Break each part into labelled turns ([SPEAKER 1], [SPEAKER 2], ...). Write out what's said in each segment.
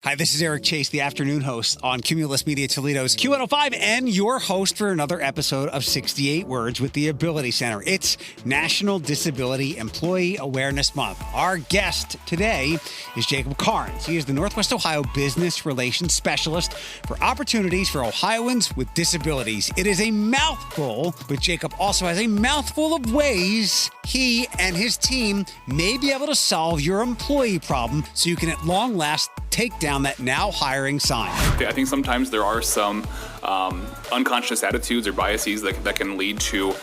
[SPEAKER 1] Hi, this is Eric Chase, the afternoon host on Cumulus Media Toledo's Q105, and your host for another episode of 68 Words with the Ability Center. It's National Disability Employee Awareness Month. Our guest today is Jacob Karnes. He is the Northwest Ohio Business Relations Specialist for Opportunities for Ohioans with Disabilities. It is a mouthful, but Jacob also has a mouthful of ways he and his team may be able to solve your employee problem so you can at long last take down that now hiring sign.
[SPEAKER 2] I think sometimes there are some unconscious attitudes or biases that can lead to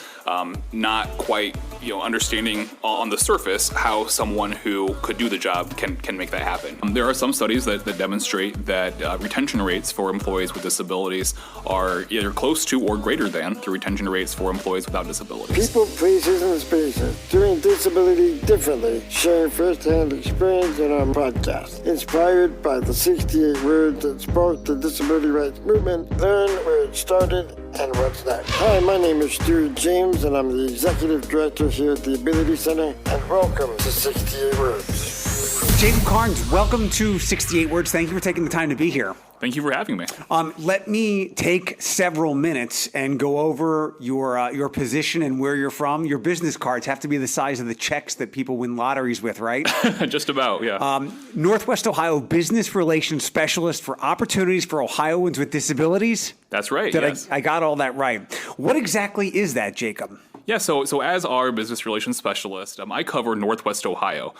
[SPEAKER 2] not quite, understanding on the surface how someone who could do the job can make that happen. There are some studies that demonstrate that retention rates for employees with disabilities are either close to or greater than the retention rates for employees without disabilities.
[SPEAKER 3] People, places, and spaces doing disability differently, sharing first-hand experience in our podcast. Inspired by the 68 words that sparked the disability rights movement, learn where it started and what's next. Hi, my name is Stuart James, and I'm the Executive Director here at the Ability Center, and welcome to 68 Words.
[SPEAKER 1] Jacob Karnes, welcome to 68 Words. Thank you for taking the time to be here.
[SPEAKER 2] Thank you for having me.
[SPEAKER 1] Let me take several minutes and go over your position and where you're from. Your business cards have to be the size of the checks that people win lotteries with, right?
[SPEAKER 2] Just about, yeah.
[SPEAKER 1] Northwest Ohio Business Relations Specialist for Opportunities for Ohioans with Disabilities.
[SPEAKER 2] That's right,
[SPEAKER 1] yes. I got all that right. What exactly is that, Jacob?
[SPEAKER 2] Yeah, so as our business relations specialist, I cover Northwest Ohio.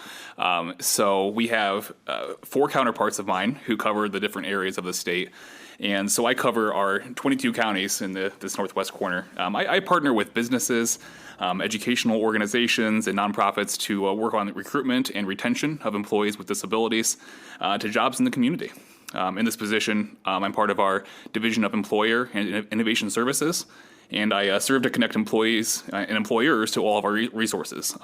[SPEAKER 2] So we have 4 counterparts of mine who cover the different areas of the state. And so I cover our 22 counties in this Northwest corner. I partner with businesses, educational organizations, and nonprofits to work on the recruitment and retention of employees with disabilities to jobs in the community. In this position, I'm part of our Division of Employer and Innovation Services, and I serve to connect employees and employers to all of our resources.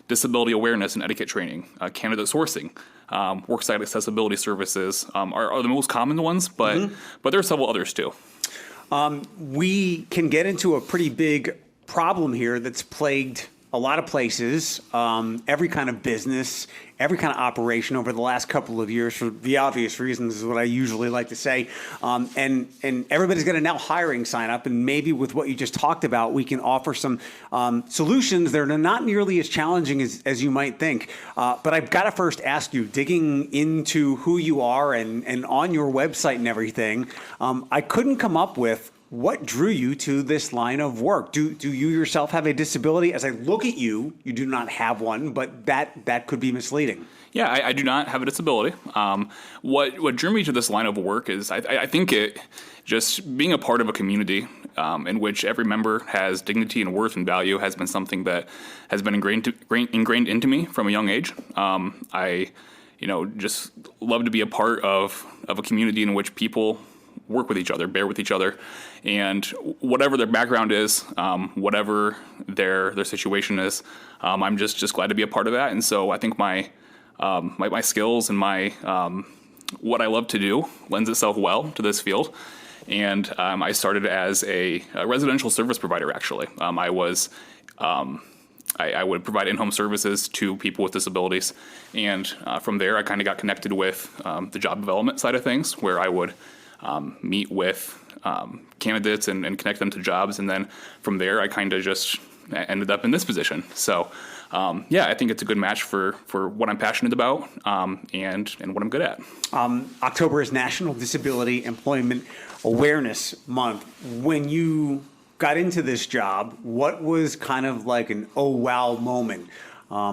[SPEAKER 2] Disability awareness and etiquette training, candidate sourcing, worksite accessibility services are the most common ones, but there are several others too.
[SPEAKER 1] We can get into a pretty big problem here that's plagued a lot of places, every kind of business, every kind of operation over the last couple of years for the obvious reasons is what I usually like to say. And everybody's got a now hiring sign up, and maybe with what you just talked about, we can offer some solutions that are not nearly as challenging as you might think. But I've got to first ask you, digging into who you are and on your website and everything, I couldn't come up with what drew you to this line of work. Do you yourself have a disability? As I look at you, you do not have one, but that could be misleading.
[SPEAKER 2] Yeah, I do not have a disability. What drew me to this line of work is I think it just being a part of a community in which every member has dignity and worth and value has been something that has been ingrained into me from a young age. I just love to be a part of a community in which people work with each other, bear with each other, and whatever their background is, whatever their situation is, I'm just glad to be a part of that. And so I think my skills and my what I love to do lends itself well to this field. And I started as a residential service provider. Actually, I would provide in-home services to people with disabilities, and from there I kind of got connected with the job development side of things, where I would meet with candidates and connect them to jobs. And then from there, I kind of just ended up in this position. So, I think it's a good match for what I'm passionate about and what I'm good at.
[SPEAKER 1] October is National Disability Employment Awareness Month. When you got into this job, what was kind of like an oh wow moment?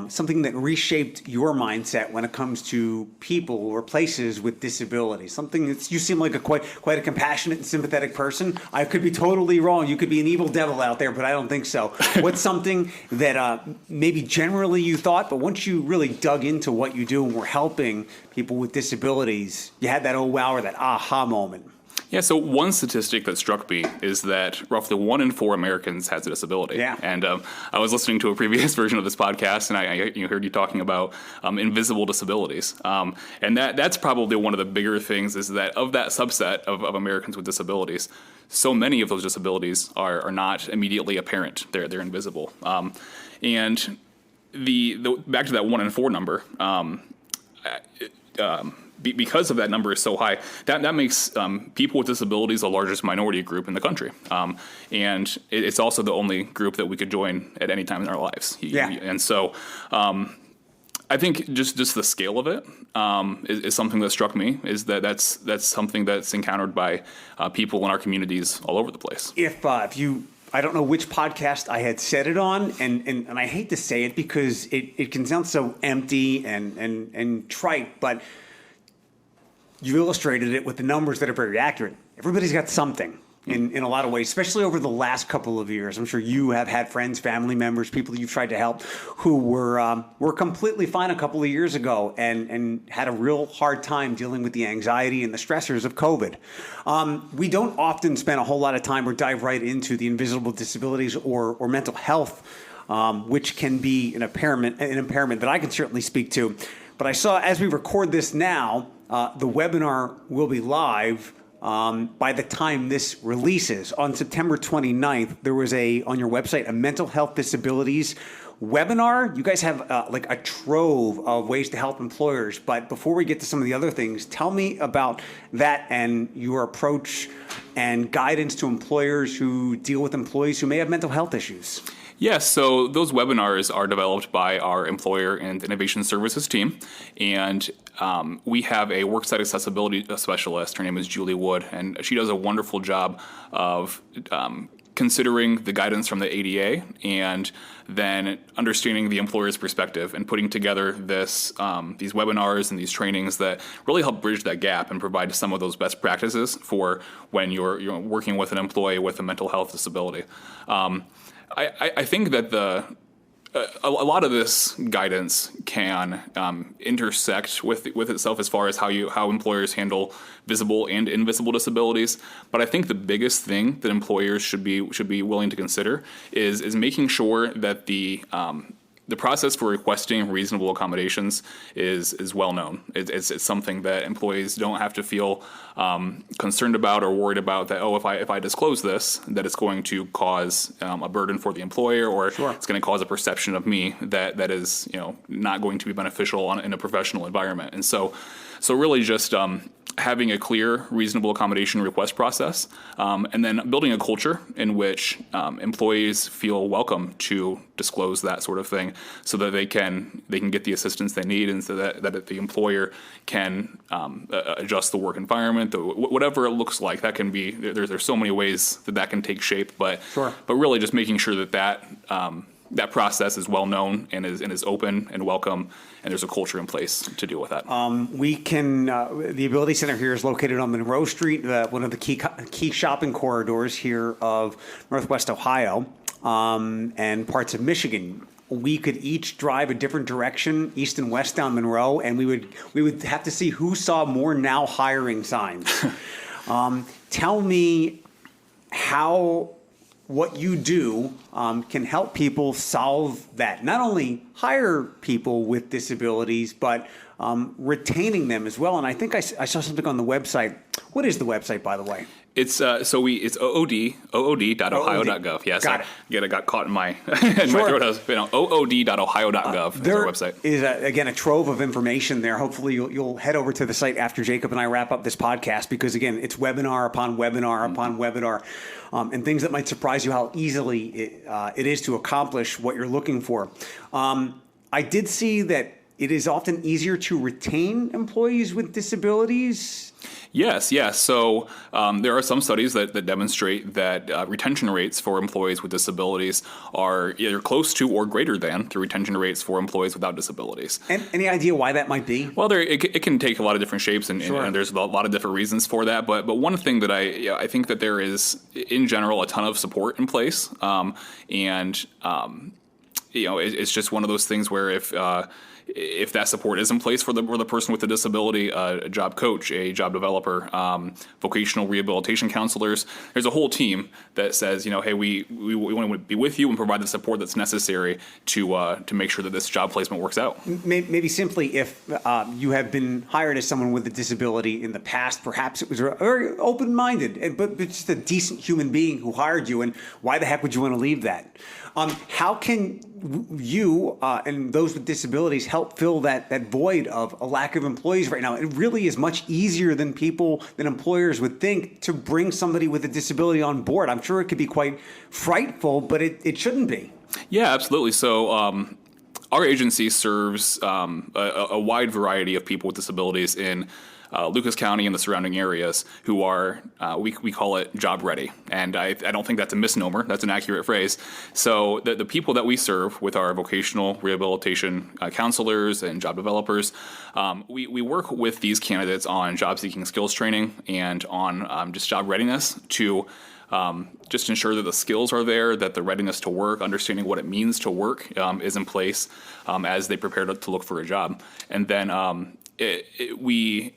[SPEAKER 1] Something that reshaped your mindset when it comes to people or places with disabilities. Something that you seem like quite a compassionate and sympathetic person. I could be totally wrong. You could be an evil devil out there, but I don't think so. What's something that maybe generally you thought, but once you really dug into what you do and were helping people with disabilities, you had that oh wow or that aha moment?
[SPEAKER 2] Yeah, so one statistic that struck me is that roughly 1 in 4 Americans has a disability.
[SPEAKER 1] Yeah.
[SPEAKER 2] And I was listening to a previous version of this podcast, and I heard you talking about invisible disabilities. And that's probably one of the bigger things, is that of that subset of Americans with disabilities, so many of those disabilities are not immediately apparent. They're invisible. And the back to that 1 in 4 number, because of that number is so high, that makes people with disabilities the largest minority group in the country. And it's also the only group that we could join at any time in our lives.
[SPEAKER 1] Yeah.
[SPEAKER 2] And so I think just the scale of it is something that struck me, is that's something that's encountered by people in our communities all over the place.
[SPEAKER 1] If you, I don't know which podcast I had said it on, and I hate to say it because it can sound so empty and trite, but you illustrated it with the numbers that are very accurate. Everybody's got something in a lot of ways, especially over the last couple of years. I'm sure you have had friends, family members, people you've tried to help who were completely fine a couple of years ago and had a real hard time dealing with the anxiety and the stressors of COVID. We don't often spend a whole lot of time or dive right into the invisible disabilities or mental health, which can be an impairment that I can certainly speak to. But I saw, as we record this now, the webinar will be live by the time this releases. On September 29th, there was on your website, a mental health disabilities webinar. You guys have like a trove of ways to help employers. But before we get to some of the other things, tell me about that and your approach and guidance to employers who deal with employees who may have mental health issues.
[SPEAKER 2] Yes, so those webinars are developed by our Employer and Innovation Services team, and we have a worksite accessibility specialist. Her name is Julie Wood, and she does a wonderful job of considering the guidance from the ADA and then understanding the employer's perspective and putting together these webinars and these trainings that really help bridge that gap and provide some of those best practices for when you're working with an employee with a mental health disability. I think that a lot of this guidance can intersect with itself as far as how employers handle visible and invisible disabilities. But I think the biggest thing that employers should be willing to consider is making sure that the process for requesting reasonable accommodations is well known. It's something that employees don't have to feel concerned about or worried about that, if I disclose this, that it's going to cause a burden for the employer, or
[SPEAKER 1] Sure.
[SPEAKER 2] It's going to cause a perception of me that is not going to be beneficial in a professional environment. And so really just having a clear, reasonable accommodation request process, and then building a culture in which employees feel welcome to disclose that sort of thing, so that they can get the assistance they need, and so that the employer can adjust the work environment, whatever it looks like. That can be there's so many ways that can take shape, but
[SPEAKER 1] Sure.
[SPEAKER 2] But really just making sure that process is well known and is open and welcome, and there's a culture in place to deal with that.
[SPEAKER 1] We can, the Ability Center here is located on Monroe Street, one of the key shopping corridors here of Northwest Ohio, and parts of Michigan. We could each drive a different direction, east and west down Monroe, and we would have to see who saw more now hiring signs. Tell me how what you do can help people solve that. Not only hire people with disabilities, but retaining them as well. And I think I saw something on the website. What is the website, by the way?
[SPEAKER 2] It's it's OOD.ohio.gov. Yes,
[SPEAKER 1] Got it.
[SPEAKER 2] I got caught in my in my throat. OOD.ohio.gov is
[SPEAKER 1] There
[SPEAKER 2] our website.
[SPEAKER 1] is again a trove of information there. Hopefully you'll head over to the site after Jacob and I wrap up this podcast, because again it's webinar upon webinar upon webinar, and things that might surprise you how easily it is to accomplish what you're looking for. I did see that it is often easier to retain employees with disabilities.
[SPEAKER 2] Yes. So there are some studies that demonstrate that retention rates for employees with disabilities are either close to or greater than the retention rates for employees without disabilities.
[SPEAKER 1] And any idea why that might be?
[SPEAKER 2] Well, it can take a lot of different shapes, and there's a lot of different reasons for that. But one thing that I think that there is, in general, a ton of support in place, and it's just one of those things where if that support is in place for the person with a disability, a job coach, a job developer, vocational rehabilitation counselors, there's a whole team that says, hey, we want to be with you and provide the support that's necessary to make sure that this job placement works out.
[SPEAKER 1] Maybe simply if you have been hired as someone with a disability in the past, perhaps it was very open-minded, but just a decent human being who hired you, and why the heck would you want to leave that? How can you and those with disabilities help fill that void of a lack of employees right now? It really is much easier than employers would think to bring somebody with a disability on board. I'm sure it could be quite frightful, but it shouldn't be.
[SPEAKER 2] Yeah, absolutely. So our agency serves a wide variety of people with disabilities in Lucas County and the surrounding areas who are, we call it job ready. And I don't think that's a misnomer. That's an accurate phrase. So the people that we serve with our vocational rehabilitation counselors and job developers, we work with these candidates on job seeking skills training and on just job readiness to just ensure that the skills are there, that the readiness to work, understanding what it means to work is in place as they prepare to look for a job. And then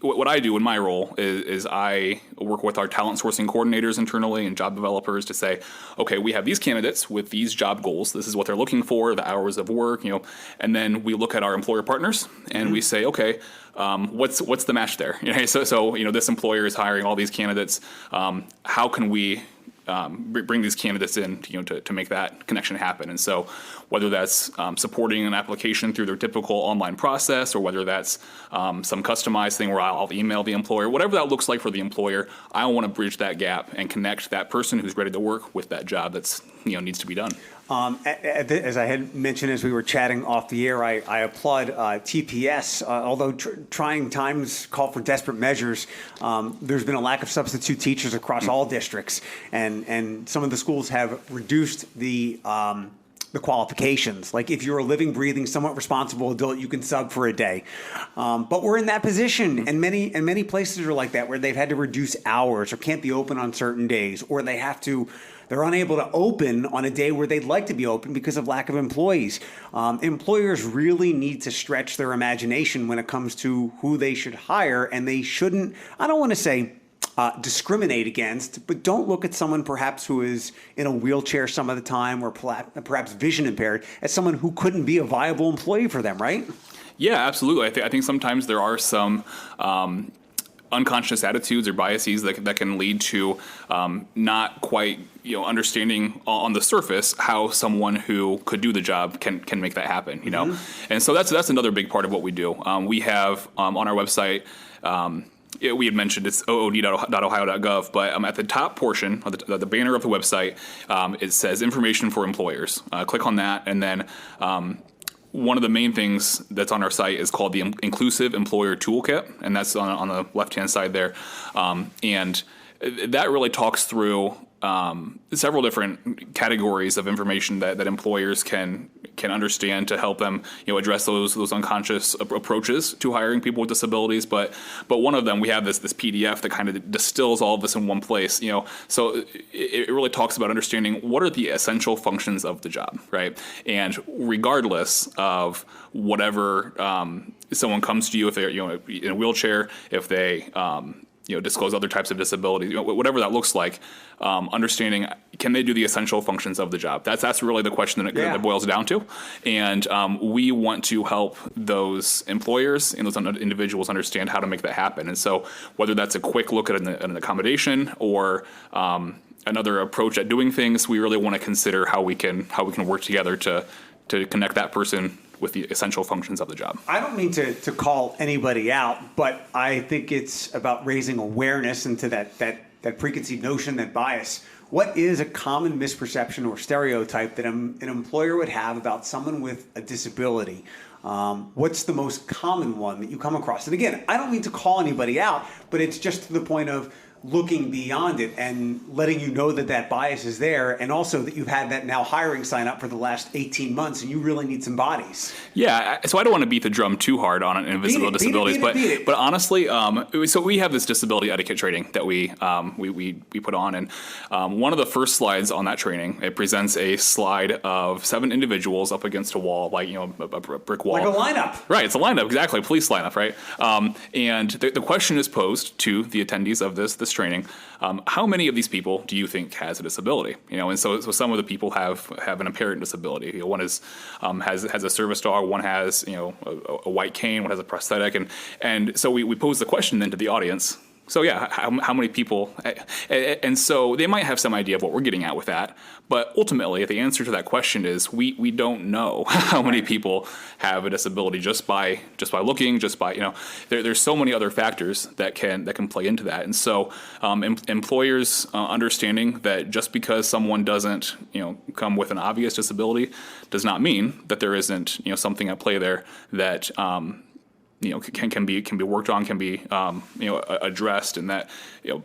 [SPEAKER 2] what I do in my role is I work with our talent sourcing coordinators internally and job developers to say, okay, we have these candidates with these job goals. This is what they're looking for, the hours of work, and then we look at our employer partners and we say, okay, what's the match there? So this employer is hiring all these candidates. How can we bring these candidates in, to make that connection happen? And so whether that's supporting an application through their typical online process, or whether that's some customized thing where I'll email the employer, whatever that looks like for the employer, I want to bridge that gap and connect that person who's ready to work with that job that's needs to be done.
[SPEAKER 1] As I had mentioned as we were chatting off the air, I applaud TPS. Although trying times call for desperate measures, there's been a lack of substitute teachers across all districts, and some of the schools have reduced the qualifications. Like if you're a living, breathing, somewhat responsible adult, you can sub for a day. But we're in that position, and many places are like that, where they've had to reduce hours or can't be open on certain days, or they're unable to open on a day where they'd like to be open because of lack of employees. Employers really need to stretch their imagination when it comes to who they should hire, and they shouldn't, I don't want to say discriminate against, but don't look at someone perhaps who is in a wheelchair some of the time, or perhaps vision impaired, as someone who couldn't be a viable employee for them, right? Yeah,
[SPEAKER 2] absolutely. I think sometimes there are some unconscious attitudes or biases that can lead to not quite understanding on the surface how someone who could do the job can make that happen. And so that's another big part of what we do. We have on our website. We had mentioned it's OOD.ohio.gov, but at the top portion of the banner of the website, it says information for employers. Click on that, and then one of the main things that's on our site is called the Inclusive Employer Toolkit, and that's on the left-hand side there. And that really talks through several different categories of information that employers can understand to help them address those unconscious approaches to hiring people with disabilities. But one of them, we have this PDF that kind of distills all of this in one place. So it really talks about understanding what are the essential functions of the job, right? And regardless of whatever someone comes to you, if they're in a wheelchair, if they disclose other types of disabilities, whatever that looks like, understanding, can they do the essential functions of the job? That's really the question that it boils down to. And we want to help those employers and those individuals understand how to make that happen. And so whether that's a quick look at an accommodation or another approach at doing things, we really want to consider how we can work together to connect that person with the essential functions of the job.
[SPEAKER 1] I don't mean to call anybody out, but I think it's about raising awareness into that preconceived notion, that bias. What is a common misperception or stereotype that an employer would have about someone with a disability? What's the most common one that you come across? And again, I don't mean to call anybody out, but it's just to the point of looking beyond it and letting you know that bias is there, and also that you've had that now hiring sign up for the last 18 months and you really need some bodies.
[SPEAKER 2] Yeah, so I don't want to beat the drum too hard on invisible disabilities, but honestly, so we have this disability etiquette training that we put on, and one of the first slides on that training, it presents a slide of 7 individuals up against a wall, like a brick wall.
[SPEAKER 1] Like a lineup.
[SPEAKER 2] Right, it's a lineup, exactly, a police lineup, right? And the question is posed to the attendees of this training: how many of these people do you think has a disability? And so some of the people have an apparent disability. One is has a service dog, one has a white cane, one has a prosthetic, and so we pose the question then to the audience: So yeah, how many people, and so they might have some idea of what we're getting at with that, but ultimately the answer to that question is we don't know how many people have a disability just by looking, just by there's so many other factors that can play into that, and so employers understanding that just because someone doesn't come with an obvious disability does not mean that there isn't something at play there that can be worked on, can be addressed, and that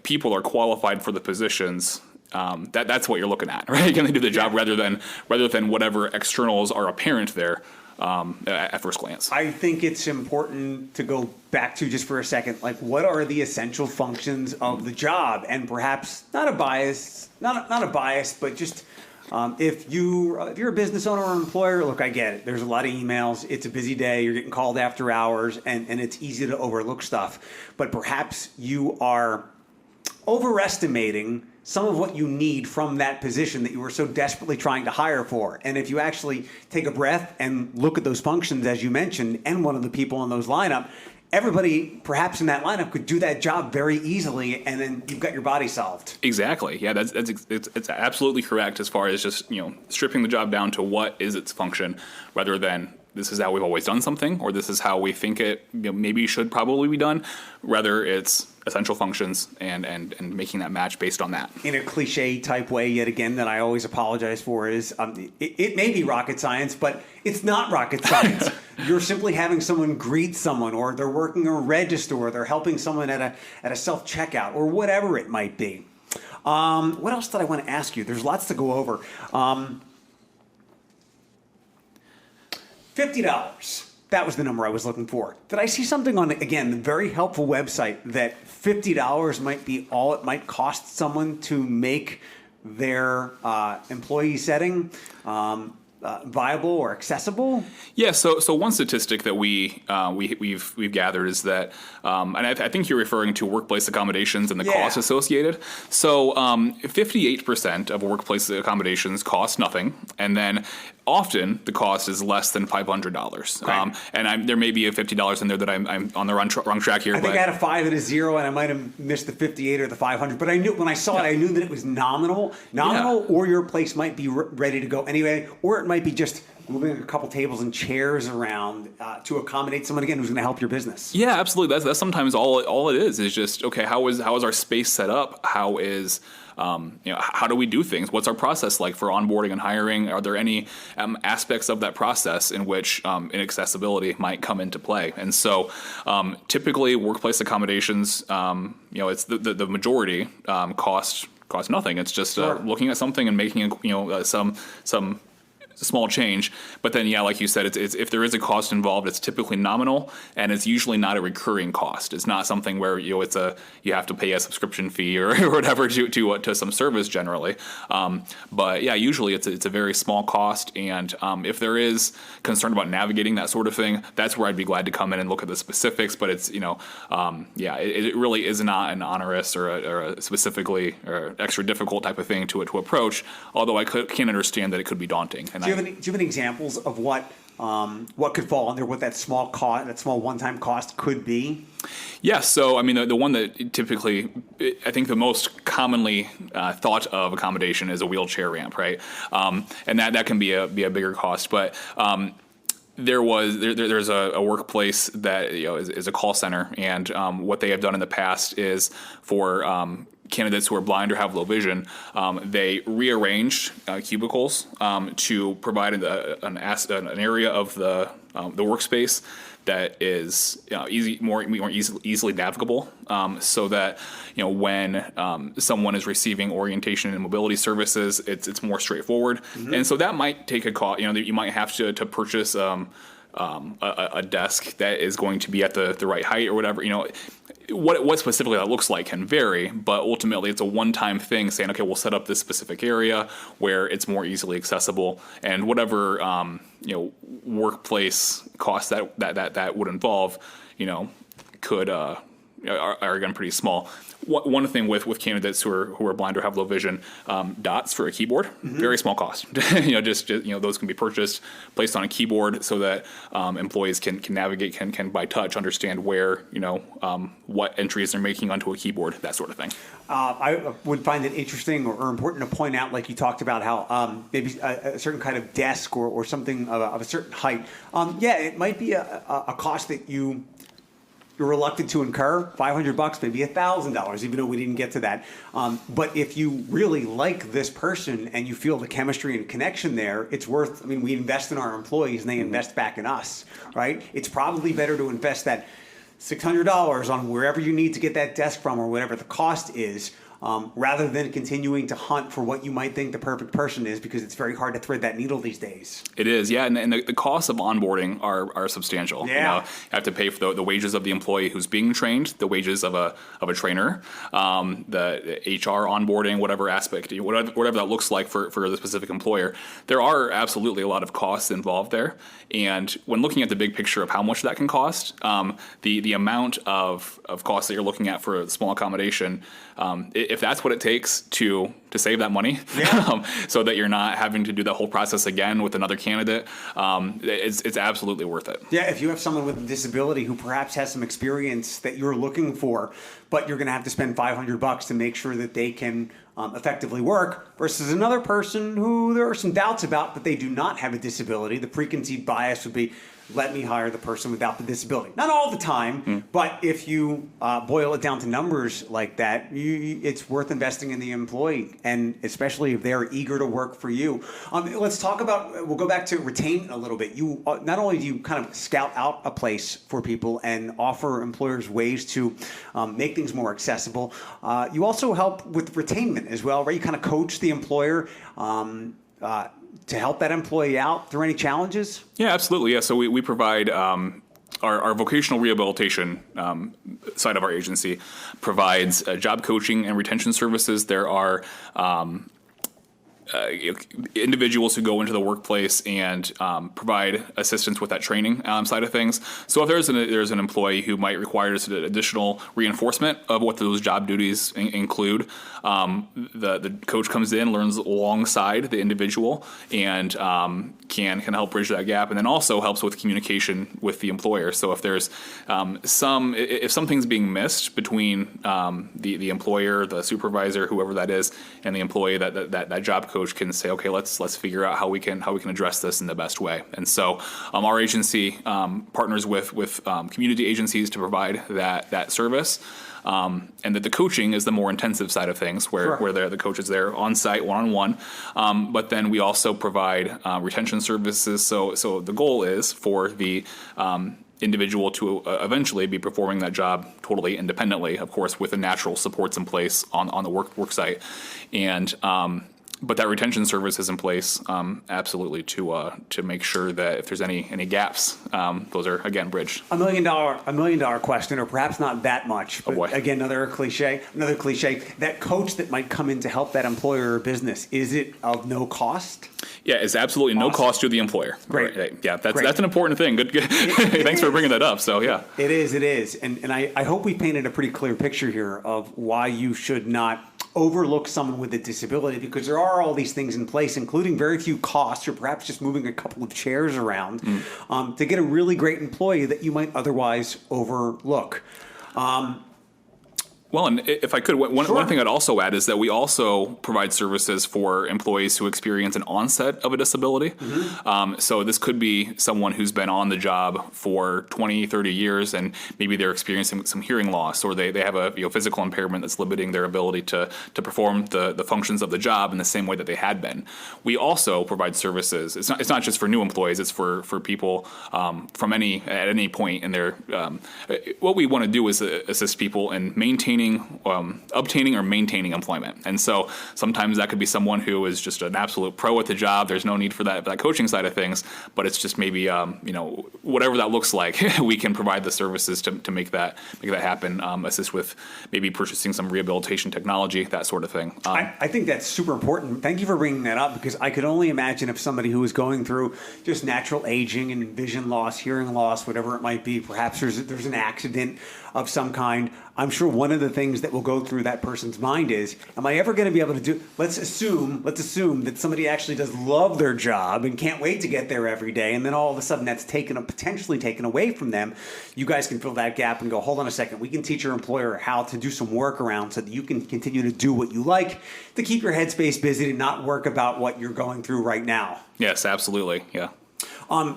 [SPEAKER 2] people are qualified for the positions. That's what you're looking at, right? Can they do the job rather than whatever externals are apparent there at first glance?
[SPEAKER 1] I think it's important to go back to just for a second, like what are the essential functions of the job, and perhaps not a bias, but just. If you're a business owner or employer, look, I get it. There's a lot of emails. It's a busy day. You're getting called after hours, and it's easy to overlook stuff. But perhaps you are overestimating some of what you need from that position that you were so desperately trying to hire for. And if you actually take a breath and look at those functions, as you mentioned, and one of the people in those lineup, everybody perhaps in that lineup could do that job very easily, and then you've got your body solved. Exactly.
[SPEAKER 2] Yeah, it's absolutely correct as far as just stripping the job down to what is its function, rather than this is how we've always done something, or this is how we think it maybe should probably be done. Rather, it's essential functions and making that match based on that.
[SPEAKER 1] In a cliche type way, yet again, that I always apologize for is it may be rocket science, but it's not rocket science. You're simply having someone greet someone, or they're working a register, or they're helping someone at a self-checkout, or whatever it might be. What else did I want to ask you? There's lots to go over. $50. That was the number I was looking for. Did I see something on, again, the very helpful website that $50 might be all it might cost someone to make their employee setting viable or accessible?
[SPEAKER 2] Yeah. So one statistic that we've gathered is that, and I think you're referring to workplace accommodations and the costs associated. So 58% of workplace accommodations cost nothing, and then often the cost is less than $500.
[SPEAKER 1] Okay.
[SPEAKER 2] And there may be a $50 in there that I'm on the wrong track here.
[SPEAKER 1] I think I had a 5 and a 0, and I might have missed the 58 or the 500. But I knew when I saw it, I knew that it was nominal, or your place might be ready to go anyway, or it might be just moving a couple tables and chairs around to accommodate someone again who's going to help your business.
[SPEAKER 2] Yeah, absolutely. That's sometimes all it is just okay. How is our space set up? How is how do we do things? What's our process like for onboarding and hiring? Are there any aspects of that process in which inaccessibility might come into play? And so typically workplace accommodations, it's the majority cost nothing. It's just looking at something and making some small change, but then like you said, it's if there is a cost involved, it's typically nominal, and it's usually not a recurring cost. It's not something where you have to pay a subscription fee or whatever to some service generally. But usually it's a very small cost, and if there is concern about navigating that sort of thing, that's where I'd be glad to come in and look at the specifics. But it's it really is not an onerous or a specifically or extra difficult type of thing to approach. Although I can understand that it could be daunting. And
[SPEAKER 1] do you have any examples of what could fall under what that small one-time cost could be?
[SPEAKER 2] Yeah, so I mean the one that typically I think the most commonly thought of accommodation is a wheelchair ramp, right? And that can be a bigger cost, but there's a workplace that is a call center, and what they have done in the past is for candidates who are blind or have low vision, they rearranged cubicles to provide an area of the workspace that is more easily navigable, so that when someone is receiving orientation and mobility services, it's more straightforward. Mm-hmm. And so that might take a cost. You might have to purchase a desk that is going to be at the right height or whatever. What specifically that looks like can vary, but ultimately it's a one-time thing saying, okay, we'll set up this specific area where it's more easily accessible, and whatever workplace costs that would involve, could are again pretty small. One thing with candidates who are blind or have low vision, dots for a keyboard, very small cost. Just those can be purchased, placed on a keyboard so that employees can navigate, can by touch understand where what entries they're making onto a keyboard, that sort of thing.
[SPEAKER 1] I would find it interesting or important to point out, like you talked about, how maybe a certain kind of desk or something of a certain height. It might be a cost that you're reluctant to incur, $500, maybe $1,000, even though we didn't get to that. But if you really like this person and you feel the chemistry and connection there, it's worth. I mean, we invest in our employees and they invest back in us, right? It's probably better to invest that $600 on wherever you need to get that desk from or whatever the cost is, rather than continuing to hunt for what you might think the perfect person is, because it's very hard to thread that needle these days.
[SPEAKER 2] It is, yeah, and the costs of onboarding are substantial.
[SPEAKER 1] Yeah.
[SPEAKER 2] You have to pay for the wages of the employee who's being trained, the wages of a trainer, the HR onboarding, whatever aspect, whatever that looks like for the specific employer. There are absolutely a lot of costs involved there, and when looking at the big picture of how much that can cost, the amount of costs that you're looking at for a small accommodation, if that's what it takes to save that money, so that you're not having to do that whole process again with another candidate, it's absolutely worth it.
[SPEAKER 1] Yeah, if you have someone with a disability who perhaps has some experience that you're looking for, but you're going to have to spend $500 to make sure that they can effectively work, versus another person who there are some doubts about, but they do not have a disability, the preconceived bias would be, let me hire the person without the disability. Not all the time, but if you boil it down to numbers like that, it's worth investing in the employee, and especially if they're eager to work for you. Let's talk about, we'll go back to retain a little bit. You not only do you kind of scout out a place for people and offer employers ways to make things more accessible, you also help with retainment as well, right? You kind of coach the employer to help that employee out through any challenges?
[SPEAKER 2] Yeah, absolutely. Yeah, so we provide our vocational rehabilitation side of our agency provides job coaching and retention services. There are individuals who go into the workplace and provide assistance with that training side of things. So if there's an employee who might require additional reinforcement of what those job duties include, the coach comes in, learns alongside the individual, and can help bridge that gap, and then also helps with communication with the employer. So if there's if something's being missed between the employer, the supervisor, whoever that is, and the employee, that job coach can say, okay, let's figure out how we can address this in the best way. And so our agency partners with community agencies to provide that service. And that the coaching is the more intensive side of things, where the coach is there on site, one-on-one. But then we also provide retention services. So the goal is for the individual to eventually be performing that job totally independently, of course, with the natural supports in place on the work site. And but that retention service is in place, absolutely, to make sure that if there's any gaps, those are again bridged. $1 million question, or perhaps not that much. But again, another cliche. That coach that might come in to help that employer or business, is it of no cost? Yeah, it's absolutely no cost to the employer.
[SPEAKER 1] Great.
[SPEAKER 2] Right. Yeah, that's an important thing. Good. Thanks for bringing that up. So yeah,
[SPEAKER 1] it is, and I hope we painted a pretty clear picture here of why you should not overlook someone with a disability, because there are all these things in place, including very few costs, or perhaps just moving a couple of chairs around to get a really great employee that you might otherwise overlook.
[SPEAKER 2] Well, and if I could, one thing I'd also add is that we also provide services for employees who experience an onset of a disability. So this could be someone who's been on the job for 20, 30 years, and maybe they're experiencing some hearing loss, or they have a physical impairment that's limiting their ability to perform the functions of the job in the same way that they had been. We also provide services. It's not just for new employees. It's for people at any point in their. What we want to do is assist people in obtaining or maintaining employment. And so sometimes that could be someone who is just an absolute pro at the job. There's no need for that coaching side of things, but it's just maybe, whatever that looks like, we can provide the services to make that happen, assist with maybe purchasing some rehabilitation technology, that sort of thing.
[SPEAKER 1] I think that's super important. Thank you for bringing that up, because I could only imagine if somebody who is going through just natural aging and vision loss, hearing loss, whatever it might be, perhaps there's an accident, of some kind, I'm sure one of the things that will go through that person's mind is, am I ever going to be able to do, let's assume that somebody actually does love their job and can't wait to get there every day, and then all of a sudden that's potentially taken away from them. You guys can fill that gap and go, hold on a second, we can teach your employer how to do some workaround so that you can continue to do what you like to keep your headspace busy and not work about what you're going through right now.
[SPEAKER 2] Yes, absolutely. Yeah.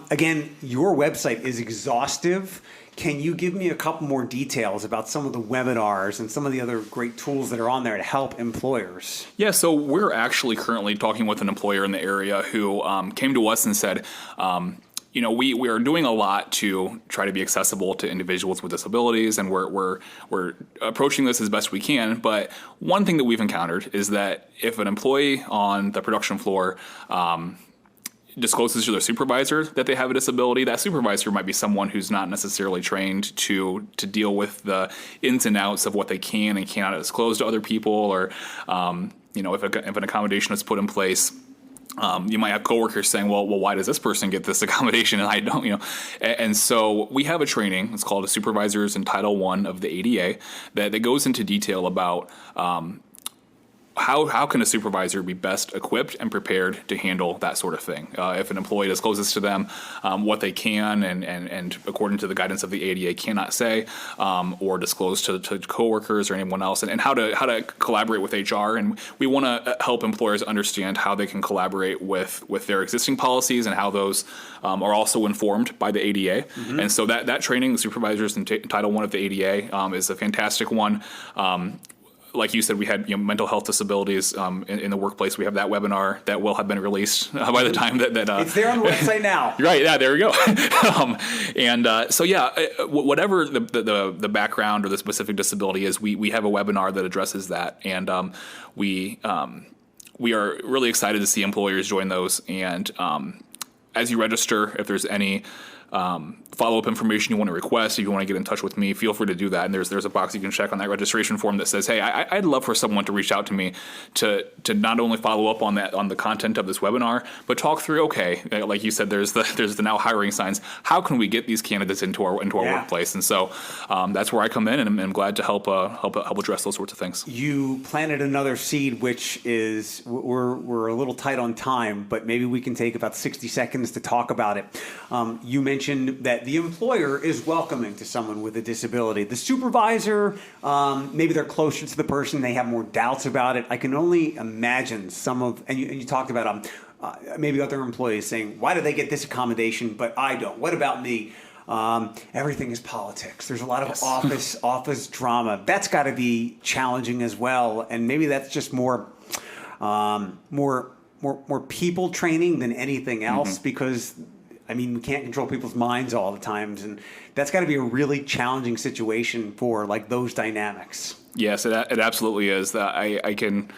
[SPEAKER 1] Again, your website is exhaustive. Can you give me a couple more details about some of the webinars and some of the other great tools that are on there to help employers?
[SPEAKER 2] Yeah, so we're actually currently talking with an employer in the area who came to us and said, we are doing a lot to try to be accessible to individuals with disabilities, and we're approaching this as best we can. But one thing that we've encountered is that if an employee on the production floor discloses to their supervisor that they have a disability, that supervisor might be someone who's not necessarily trained to deal with the ins and outs of what they can and cannot disclose to other people, or if an accommodation is put in place. You might have coworkers saying, well, why does this person get this accommodation and I don't, And so we have a training, it's called a Supervisors in Title I of the ADA, that goes into detail about how can a supervisor be best equipped and prepared to handle that sort of thing? If an employee discloses to them what they can and according to the guidance of the ADA cannot say, or disclose to coworkers or anyone else, and how to collaborate with HR. And we want to help employers understand how they can collaborate with their existing policies and how those are also informed by the ADA. Mm-hmm. And so that training, the Supervisors in Title I of the ADA, is a fantastic one. Like you said, we had mental health disabilities in the workplace. We have that webinar that will have been released by the time that
[SPEAKER 1] it's there on the website now.
[SPEAKER 2] Right? Yeah, there we go. Whatever the background or the specific disability is, we have a webinar that addresses that, and we are really excited to see employers join those. And as you register, if there's any follow-up information you want to request, if you want to get in touch with me, feel free to do that. And there's a box you can check on that registration form that says, hey, I'd love for someone to reach out to me to not only follow up on the content of this webinar, but talk through, okay, like you said, there's the now hiring signs. How can we get these candidates into our workplace? And so that's where I come in, and I'm glad to help address those sorts of things.
[SPEAKER 1] You planted another seed, which is, we're a little tight on time, but maybe we can take about 60 seconds to talk about it. You mentioned that the employer is welcoming to someone with a disability. The supervisor, maybe they're closer to the person, they have more doubts about it. I can only imagine and you talked about maybe other employees saying, why do they get this accommodation, but I don't? What about me? Everything is politics. There's a lot of office drama. That's got to be challenging as well. And maybe that's just more people training than anything else, mm-hmm. because we can't control people's minds all the times, and that's got to be a really challenging situation for like those dynamics. Yes,
[SPEAKER 2] it absolutely is. I can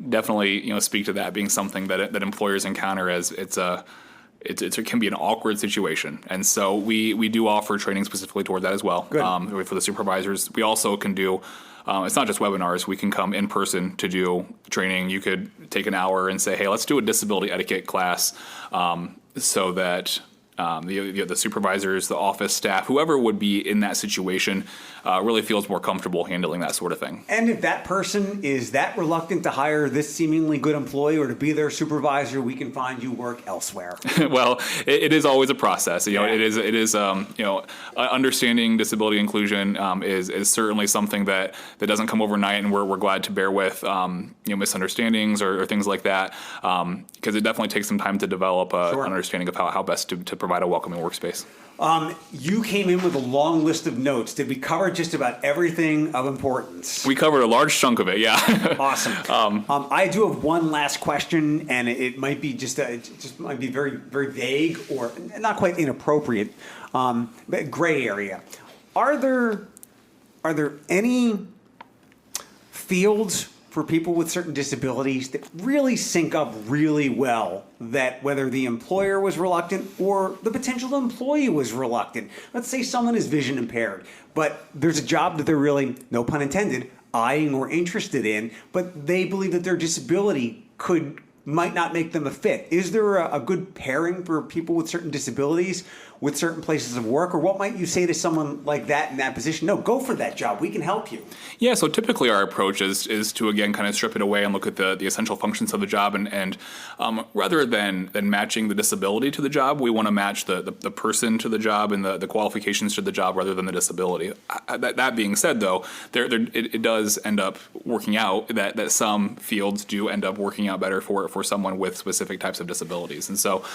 [SPEAKER 2] definitely speak to that being something that employers encounter as it can be an awkward situation, and so we do offer training specifically toward that as well. For the supervisors. We also can do. It's not just webinars. We can come in person to do training. You could take an hour and say, hey, let's do a disability etiquette class, so that the supervisors, the office staff, whoever would be in that situation really feels more comfortable handling that sort of thing.
[SPEAKER 1] And if that person is that reluctant to hire this seemingly good employee or to be their supervisor, we can find you work elsewhere.
[SPEAKER 2] Well, it is always a process. It is understanding disability inclusion is certainly something that doesn't come overnight, and we're glad to bear with misunderstandings or things like that, because it definitely takes some time to develop an understanding of how best to provide a welcoming workspace.
[SPEAKER 1] You came in with a long list of notes. Did we cover just about everything of importance?
[SPEAKER 2] We covered a large chunk of it, yeah.
[SPEAKER 1] Awesome. I do have one last question, and it might be might be very, very vague or not quite inappropriate, but gray area. Are there any fields for people with certain disabilities that really sync up really well, that whether the employer was reluctant or the potential employee was reluctant? Let's say someone is vision impaired, but there's a job that they're really, no pun intended, eyeing or interested in, but they believe that their disability could might not make them a fit. Is there a good pairing for people with certain disabilities with certain places of work? Or what might you say to someone like that in that position? No, go for that job. We can help you.
[SPEAKER 2] Yeah, so typically our approach is to, again, kind of strip it away and look at the essential functions of the job. And rather than matching the disability to the job, we want to match the person to the job and the qualifications to the job rather than the disability. That being said, though, it does end up working out that some fields do end up working out better for someone with specific types of disabilities. And so,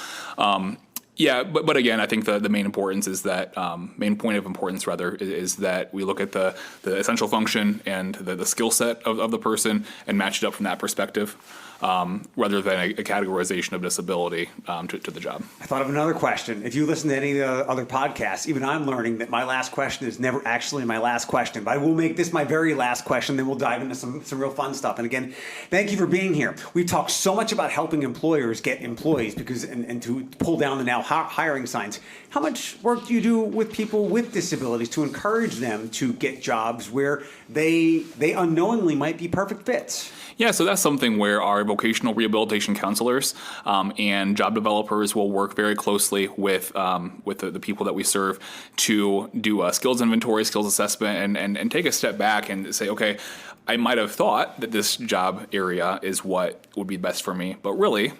[SPEAKER 2] yeah, but again, I think the main importance is that main point of importance rather is that we look at the essential function and the skill set of the person and match it up from that perspective, rather than a categorization of disability to the job.
[SPEAKER 1] I thought of another question. If you listen to any of the other podcasts, even I'm learning that my last question is never actually my last question, but I will make this my very last question, then we'll dive into some real fun stuff. And again, thank you for being here. We've talked so much about helping employers get employees and to pull down the now hiring signs. How much work do you do with people with disabilities to encourage them to get jobs where they unknowingly might be perfect fits?
[SPEAKER 2] Yeah, so that's something where our vocational rehabilitation counselors and job developers will work very closely with the people that we serve to do a skills inventory, skills assessment, and take a step back and say, okay, I might have thought that this job area is what would be best for me, but really,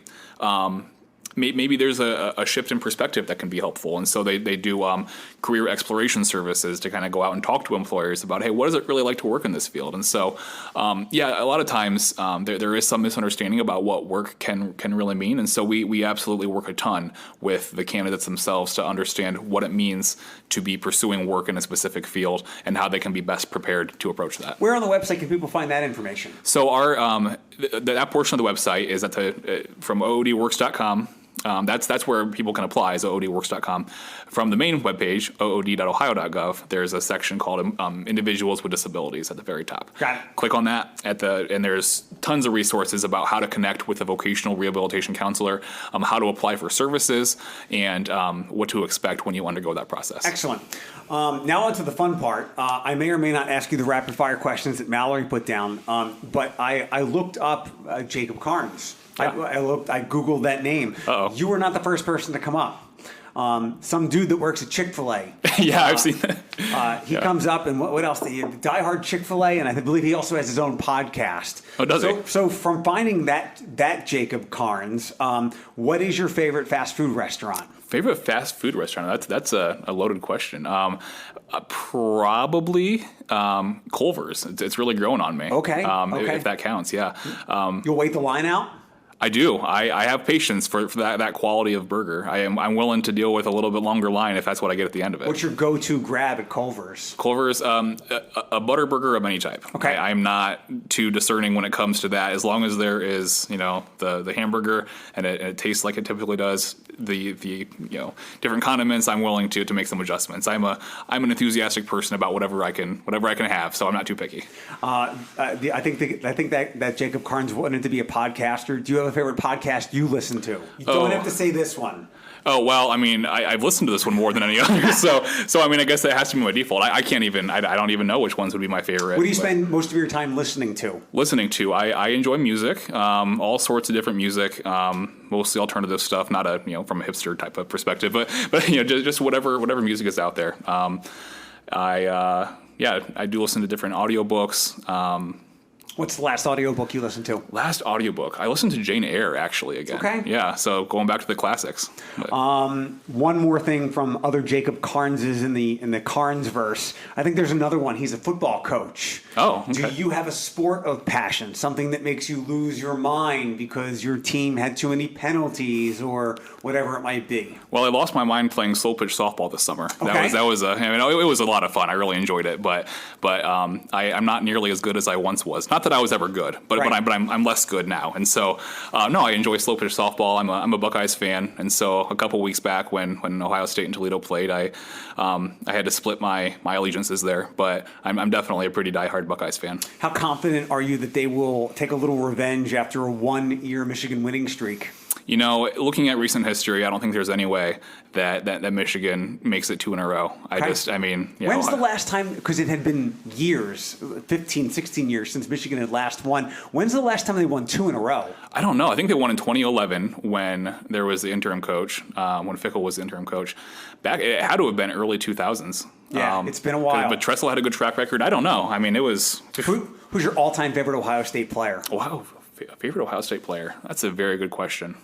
[SPEAKER 2] maybe there's a shift in perspective that can be helpful. And so they do career exploration services to kind of go out and talk to employers about, hey, what is it really like to work in this field? And so, yeah, a lot of times there is some misunderstanding about what work can really mean. And so we absolutely work a ton with the candidates themselves to understand what it means to be pursuing work in a specific field and how they can be best prepared to approach that.
[SPEAKER 1] Where on the website can people find that information?
[SPEAKER 2] So our that portion of the website is at from oodworks.com. That's where people can apply, is oodworks.com. From the main webpage, ood.ohio.gov, there's a section called Individuals with Disabilities at the very top.
[SPEAKER 1] Got it.
[SPEAKER 2] Click on that, and there's tons of resources about how to connect with a vocational rehabilitation counselor, how to apply for services, and what to expect when you undergo that process.
[SPEAKER 1] Excellent. Now on to the fun part. I may or may not ask you the rapid fire questions that Mallory put down, but I looked up Jacob Karnes.
[SPEAKER 2] Yeah.
[SPEAKER 1] I Googled that name.
[SPEAKER 2] Uh-oh.
[SPEAKER 1] You were not the first person to come up. Some dude that works at Chick-fil-A.
[SPEAKER 2] Yeah, I've seen that.
[SPEAKER 1] He comes up, and what else? The diehard Chick-fil-A, and I believe he also has his own podcast.
[SPEAKER 2] Oh, does he?
[SPEAKER 1] So from finding that Jacob Karnes, what is your favorite fast food restaurant?
[SPEAKER 2] Favorite fast food restaurant? That's a loaded question. Probably Culver's. It's really growing on me.
[SPEAKER 1] Okay.
[SPEAKER 2] If that counts, yeah.
[SPEAKER 1] You'll wait the line out?
[SPEAKER 2] I do. I have patience for that quality of burger. I'm willing to deal with a little bit longer line if that's what I get at the end of it.
[SPEAKER 1] What's your go-to grab at Culver's?
[SPEAKER 2] Culver's, a butter burger of any type.
[SPEAKER 1] Okay.
[SPEAKER 2] I'm not too discerning when it comes to that. As long as there is, the hamburger and it tastes like it typically does, the different condiments, I'm willing to make some adjustments. I'm an enthusiastic person about whatever I can have, so I'm not too picky.
[SPEAKER 1] I think that Jacob Karnes wanted to be a podcaster. Do you have a favorite podcast you listen to? You don't have to say this one.
[SPEAKER 2] Oh, well, I mean, I've listened to this one more than any other, so I mean, I guess that has to be my default. I don't even know which ones would be my favorite.
[SPEAKER 1] What do you spend most of your time listening to?
[SPEAKER 2] I enjoy music, all sorts of different music, mostly alternative stuff, not from a hipster type of perspective, but just whatever music is out there. I do listen to different audiobooks.
[SPEAKER 1] What's the last audiobook you listened to?
[SPEAKER 2] Last audiobook? I listened to Jane Eyre, actually, again.
[SPEAKER 1] Okay.
[SPEAKER 2] Yeah, so going back to the classics.
[SPEAKER 1] One more thing from other Jacob Karneses in the Karnes verse. I think there's another one. He's a football coach.
[SPEAKER 2] Oh, okay.
[SPEAKER 1] Do you have a sport of passion, something that makes you lose your mind because your team had too many penalties or whatever it might be?
[SPEAKER 2] Well, I lost my mind playing slow pitch softball this summer.
[SPEAKER 1] Okay.
[SPEAKER 2] It was a lot of fun. I really enjoyed it, but I'm not nearly as good as I once was. Not that I was ever good, but
[SPEAKER 1] right.
[SPEAKER 2] I'm less good now. And so no, I enjoy slow pitch softball. I'm a Buckeyes fan, and so a couple weeks back when Ohio State and Toledo played, I had to split my allegiances there. But I'm definitely a pretty diehard Buckeyes fan.
[SPEAKER 1] How confident are you that they will take a little revenge after a 1-year Michigan winning streak?
[SPEAKER 2] Looking at recent history, I don't think there's any way that Michigan makes it 2 in a row.
[SPEAKER 1] When's the last time, because it had been years, 15, 16 years since Michigan had last won. When's the last time they won 2 in a row?
[SPEAKER 2] I don't know. I think they won in 2011 when there was the interim coach, when Fickle was the interim coach. It had to have been early 2000s.
[SPEAKER 1] Yeah, it's been a while.
[SPEAKER 2] But Tressel had a good track record. I don't know. I mean, it was...
[SPEAKER 1] Who's your all-time favorite Ohio State player?
[SPEAKER 2] Wow, favorite Ohio State player? That's a very good question.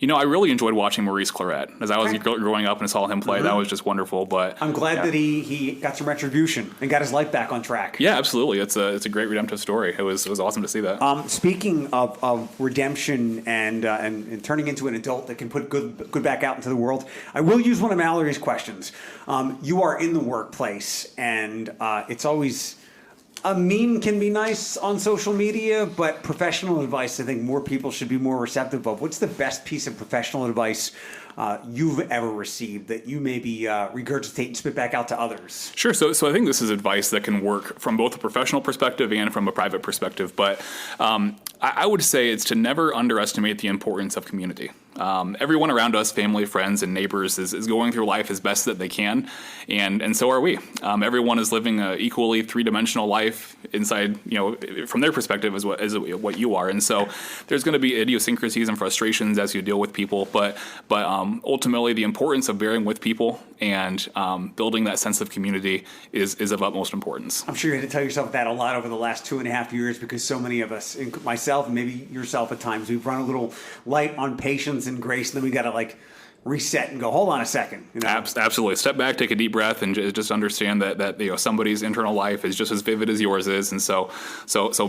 [SPEAKER 2] I really enjoyed watching Maurice Claret. As I was growing up and saw him play, that was just wonderful. But
[SPEAKER 1] I'm glad that he got some retribution and got his life back on track.
[SPEAKER 2] Yeah, absolutely. It's a great redemptive story. It was awesome to see that.
[SPEAKER 1] Speaking of redemption and turning into an adult that can put good back out into the world, I will use one of Mallory's questions. You are in the workplace, and it's always... A meme can be nice on social media, but professional advice, I think more people should be more receptive of. What's the best piece of professional advice you've ever received that you maybe regurgitate and spit back out to others?
[SPEAKER 2] Sure. So I think this is advice that can work from both a professional perspective and from a private perspective. But I would say it's to never underestimate the importance of community. Everyone around us, family, friends, and neighbors, is going through life as best that they can, and so are we. Everyone is living an equally three-dimensional life inside, from their perspective as what you are, and so there's going to be idiosyncrasies and frustrations as you deal with people, but ultimately the importance of bearing with people and building that sense of community is of utmost importance.
[SPEAKER 1] I'm sure you had to tell yourself that a lot over the last 2.5 years, because so many of us, myself and maybe yourself at times, we've run a little light on patience and grace, and then we got to reset and go, hold on a second.
[SPEAKER 2] Absolutely. Step back, take a deep breath, and just understand that somebody's internal life is just as vivid as yours is, and so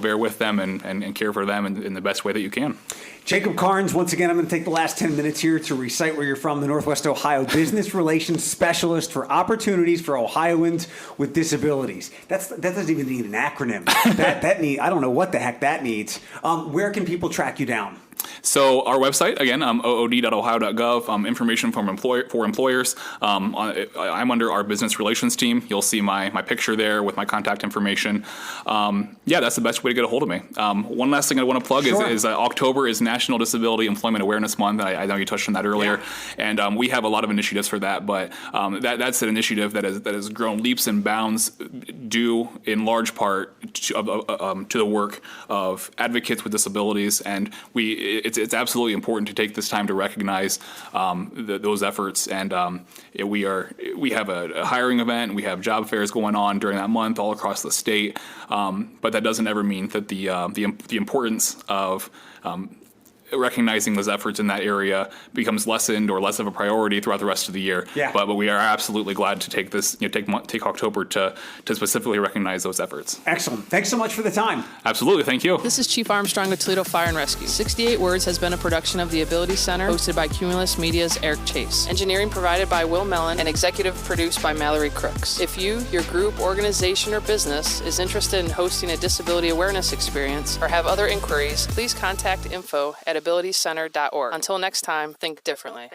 [SPEAKER 2] bear with them and care for them in the best way that you can.
[SPEAKER 1] Jacob Karnes, once again, I'm going to take the last 10 minutes here to recite where you're from, the Northwest Ohio Business Relations Specialist for Opportunities for Ohioans with Disabilities. That doesn't even need an acronym. I don't know what the heck that needs. Where can people track you down?
[SPEAKER 2] So our website, again, ood.ohio.gov, information for employers. I'm under our business relations team. You'll see my picture there with my contact information. That's the best way to get a hold of me. One last thing I want to plug is October is National Disability Employment Awareness Month. I know you touched on that earlier. Yeah. And we have a lot of initiatives for that, but that's an initiative that has grown leaps and bounds due in large part to the work of advocates with disabilities, and it's absolutely important to take this time to recognize those efforts. And we have a hiring event, and we have job fairs going on during that month all across the state. But that doesn't ever mean that the importance of recognizing those efforts in that area becomes lessened or less of a priority throughout the rest of the year.
[SPEAKER 1] Yeah.
[SPEAKER 2] But we are absolutely glad to take this, take October to specifically recognize those efforts.
[SPEAKER 1] Excellent. Thanks so much for the time.
[SPEAKER 2] Absolutely. Thank you.
[SPEAKER 4] This is Chief Armstrong of Toledo Fire and Rescue. 68 Words has been a production of the Ability Center, hosted by Cumulus Media's Eric Chase. Engineering provided by Will Mellon and executive produced by Mallory Crooks. If you, your group, organization, or business is interested in hosting a disability awareness experience or have other inquiries, please contact info@abilitycenter.org. Until next time, think differently.